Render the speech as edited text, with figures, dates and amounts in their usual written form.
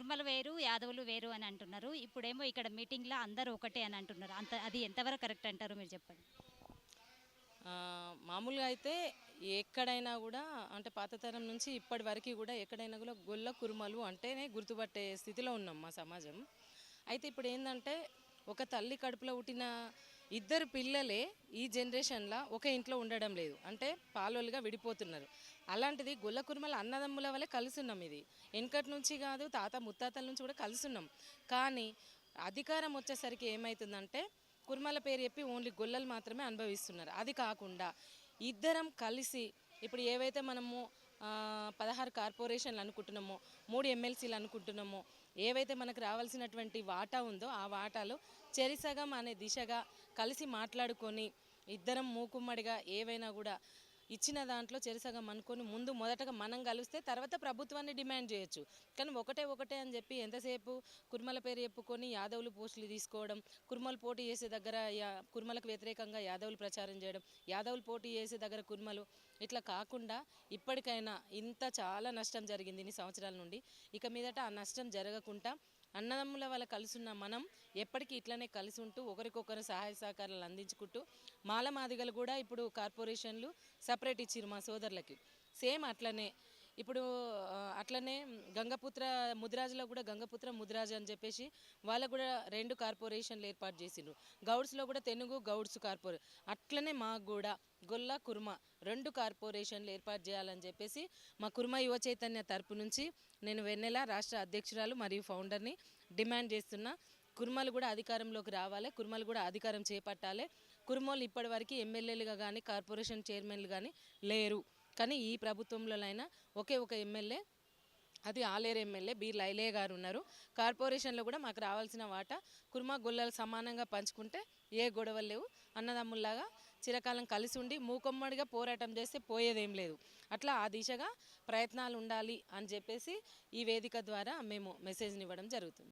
కుర్మలు వేరు, యాదవులు వేరు అని అంటున్నారు. ఇప్పుడేమో ఇక్కడ మీటింగ్‌లో అందరూ ఒకటే అని అంటున్నారు. అది ఎంతవరకు కరెక్ట్ అంటారో మీరు చెప్పండి? మామూలుగా అయితే ఎక్కడైనా కూడా అంటే పాత తరం నుంచి ఇప్పటి వరకు కూడా ఎక్కడైనా కూడా గొల్ల కురుమలు అంటేనే గుర్తుపట్టే స్థితిలో ఉన్నాం మా సమాజం. అయితే ఇప్పుడు ఏందంటే ఒక తల్లి కడుపులో పుట్టిన ఇద్దరు పిల్లలే ఈ జనరేషన్‌లో ఒక ఇంట్లో ఉండడం లేదు. అంటే పాలోలుగా విడిపోతున్నారు. అలాంటిది గొల్ల కురుమల అన్నదమ్ముల వలె కలిసున్నాం ఇది. వెనకటి నుంచి కాదు తాత ముత్తాతల నుంచి కూడా కలిసున్నాం. కానీ అధికారం వచ్చేసరికి ఏమైతుందంటే కుర్మల పేరు చెప్పి ఓన్లీ గొల్లలు మాత్రమే అనుభవిస్తున్నారు. అది కాకుండా ఇద్దరం కలిసి ఇప్పుడు ఏవైతే మనము 16 కార్పొరేషన్లు అనుకుంటున్నామో 3 ఎమ్మెల్సీలు అనుకుంటున్నామో ఏవైతే మనకు రావాల్సినటువంటి వాటా ఉందో ఆ వాటాలో చెరిసగం అనే దిశగా కలిసి మాట్లాడుకొని ఇద్దరం మూకుమ్మడిగా ఏవైనా కూడా ఇచ్చిన దాంట్లో చెరిసగం అనుకొని ముందు మొదటగా మనం కలిస్తే తర్వాత ప్రభుత్వాన్ని డిమాండ్ చేయొచ్చు. కానీ ఒకటే అని చెప్పి ఎంతసేపు కుర్మల పేరు చెప్పుకొని యాదవులు పోస్టులు తీసుకోవడం, కుర్మలు పోటీ చేసే దగ్గర కుర్మలకు వ్యతిరేకంగా యాదవులు ప్రచారం చేయడం, యాదవులు పోటీ చేసే దగ్గర కుర్మలు ఇట్లా కాకుండా ఇప్పటికైనా ఇంత చాలా నష్టం జరిగింది ఇన్ని సంవత్సరాల నుండి. ఇక మీదట ఆ నష్టం జరగకుండా అన్నదమ్ముల వల్ల కలిసున్న మనం ఎప్పటికీ ఇట్లనే కలిసి ఉంటూ ఒకరికొకరు సహాయ సహకారాలు అందించుకుంటూ మాలమాదిగలు కూడా ఇప్పుడు కార్పొరేషన్లు సపరేట్ ఇచ్చిరు మా సోదరులకి. సేమ్ అట్లనే ఇప్పుడు అట్లనే గంగపుత్ర ముదిరాజులో కూడా గంగపుత్ర ముదిరాజు అని చెప్పేసి వాళ్ళకు కూడా 2 కార్పొరేషన్లు ఏర్పాటు చేసిండ్రు. గౌడ్స్లో కూడా తెనుగు గౌడ్స్ అట్లనే మాకు కూడా గొల్ల కుర్మ 2 కార్పొరేషన్లు ఏర్పాటు చేయాలని చెప్పేసి మా కుర్మ యువ చైతన్య తరపు నుంచి నేను వెన్నెల రాష్ట్ర అధ్యక్షురాలు మరియు ఫౌండర్ని డిమాండ్ చేస్తున్నా. కుర్మలు కూడా అధికారంలోకి రావాలి, కుర్మలు కూడా అధికారం చేపట్టాలి. కుర్మలు ఇప్పటివరకు ఎమ్మెల్యేలుగా కానీ కార్పొరేషన్ చైర్మన్లు కానీ లేరు. కానీ ఈ ప్రభుత్వంలోనైనా ఒకే ఒక ఎమ్మెల్యే, అది ఆలేరు ఎమ్మెల్యే బి లైలే గారు ఉన్నారు. కార్పొరేషన్లో కూడా మాకు రావాల్సిన వాటా కుర్మా గొల్లలు సమానంగా పంచుకుంటే ఏ గొడవలు లేవు. అన్నదమ్ముల్లాగా చిరకాలం కలిసి ఉండి మూకొమ్మడిగా పోరాటం చేస్తే పోయేదేం లేదు. అట్లా ఆ దిశగా ప్రయత్నాలు ఉండాలి అని చెప్పేసి ఈ వేదిక ద్వారా మేము మెసేజ్ని ఇవ్వడం జరుగుతుంది.